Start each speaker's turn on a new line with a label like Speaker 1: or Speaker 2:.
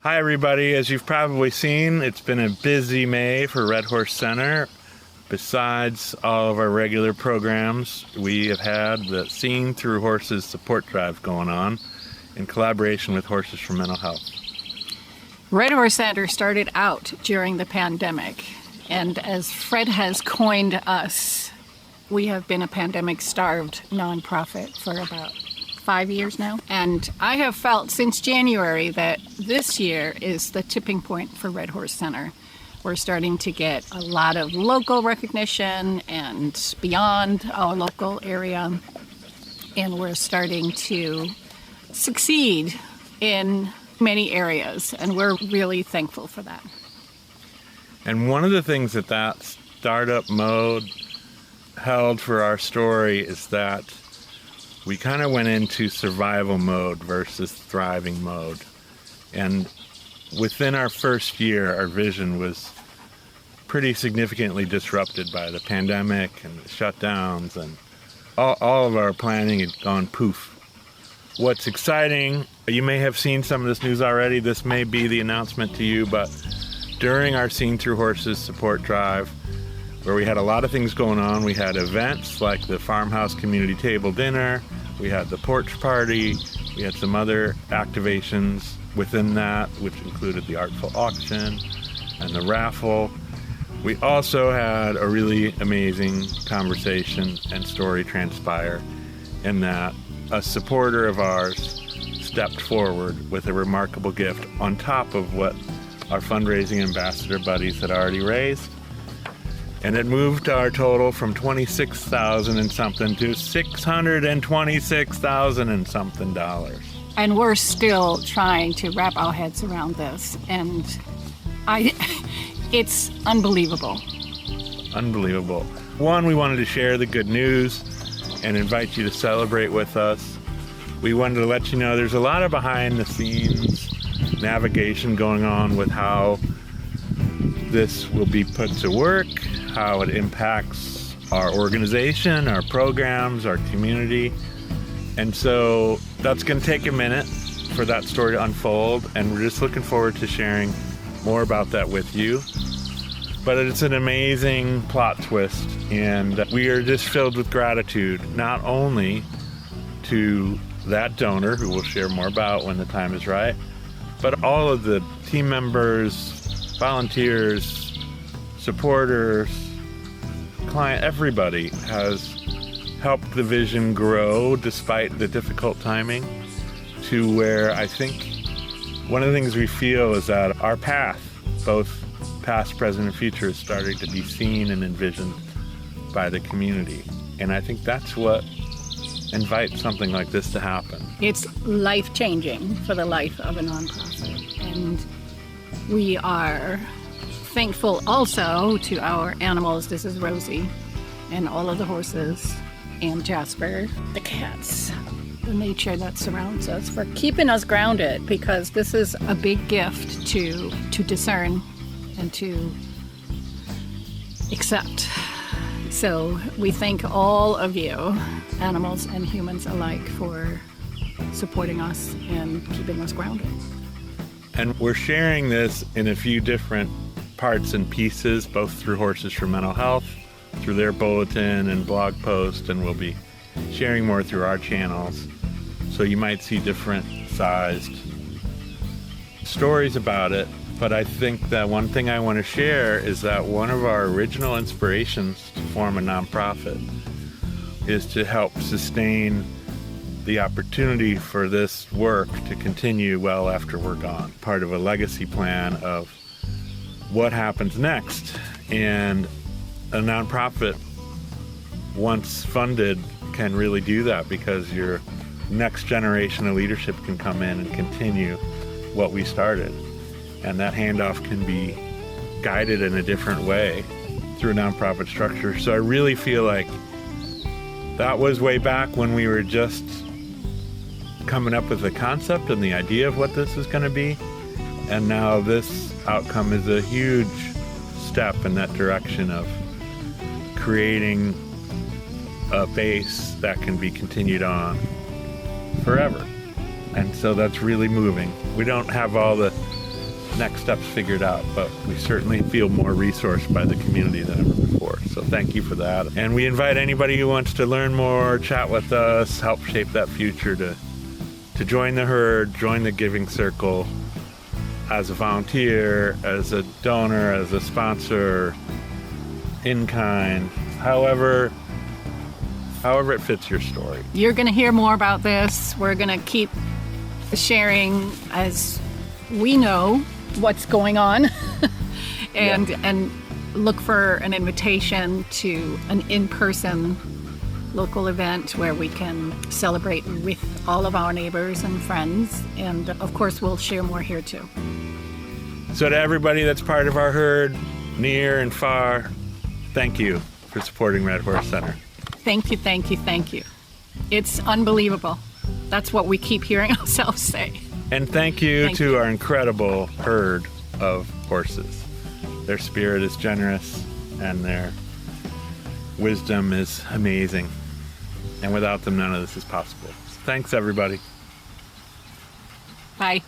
Speaker 1: Hi, everybody. As you've probably seen, it's been a busy May for Red Horse Center. Besides all of our regular programs, we have had the Seen Through Horses support drive going on in collaboration with Horses for Mental Health.
Speaker 2: Red Horse Center started out during the pandemic, and as Fred has coined us, we have been a pandemic-starved nonprofit for about 5 years now. And I have felt since January that this year is the tipping point for Red Horse Center. We're starting to get a lot of local recognition and beyond our local area. And we're starting to succeed in many areas. And we're really thankful for that.
Speaker 1: And one of the things that startup mode held for our story is that we kind of went into survival mode versus thriving mode. And within our first year, our vision was pretty significantly disrupted by the pandemic and the shutdowns, and all of our planning had gone poof. What's exciting, you may have seen some of this news already, this may be the announcement to you, but during our Seen Through Horses support drive, where we had a lot of things going on. We had events like the Farmhouse Community Table Dinner, we had the porch party, we had some other activations within that, which included the artful auction and the raffle. We also had a really amazing conversation and story transpire in that a supporter of ours stepped forward with a remarkable gift on top of what our fundraising ambassador buddies had already raised. And it moved our total from $26,000 and something to $626,000 and something dollars.
Speaker 2: And we're still trying to wrap our heads around this. And it's unbelievable.
Speaker 1: Unbelievable. One, we wanted to share the good news and invite you to celebrate with us. We wanted to let you know there's a lot of behind the scenes navigation going on with how this will be put to work, how it impacts our organization, our programs, our community. And so that's going to take a minute for that story to unfold, and we're just looking forward to sharing more about that with you. But it's an amazing plot twist, and we are just filled with gratitude, not only to that donor, who we'll share more about when the time is right, but all of the team members, volunteers, supporters, client, everybody has helped the vision grow despite the difficult timing to where I think one of the things we feel is that our path, both past, present, and future, is starting to be seen and envisioned by the community. And I think that's what invites something like this to happen.
Speaker 2: It's life-changing for the life of a nonprofit. And we are thankful also to our animals. This is Rosie and all of the horses and Jasper, the cats, the nature that surrounds us, for keeping us grounded, because this is a big gift to discern and to accept. So we thank all of you, animals and humans alike, for supporting us and keeping us grounded.
Speaker 1: And we're sharing this in a few different parts and pieces, both through Horses for Mental Health, through their bulletin and blog post, and we'll be sharing more through our channels. So you might see different sized stories about it. But I think that one thing I want to share is that one of our original inspirations to form a nonprofit is to help sustain the opportunity for this work to continue well after we're gone. Part of a legacy plan of what happens next. And a nonprofit, once funded, can really do that, because your next generation of leadership can come in and continue what we started. And that handoff can be guided in a different way through a nonprofit structure. So I really feel like that was way back when we were just coming up with the concept and the idea of what this is going to be. And now this outcome is a huge step in that direction of creating a base that can be continued on forever. And so that's really moving. We don't have all the next steps figured out, but we certainly feel more resourced by the community than ever before. So thank you for that. And we invite anybody who wants to learn more, chat with us, help shape that future to join the herd, join the giving circle as a volunteer, as a donor, as a sponsor, in kind, however it fits your story.
Speaker 2: You're going to hear more about this. We're going to keep sharing as we know what's going on and look for an invitation to an in-person local event where we can celebrate with all of our neighbors and friends. And of course, we'll share more here too.
Speaker 1: So to everybody that's part of our herd, near and far, thank you for supporting Red Horse Center.
Speaker 2: Thank you, thank you, thank you. It's unbelievable. That's what we keep hearing ourselves say.
Speaker 1: And thank you to our incredible herd of horses. Their spirit is generous and their wisdom is amazing. And without them, none of this is possible. So thanks, everybody.
Speaker 2: Bye.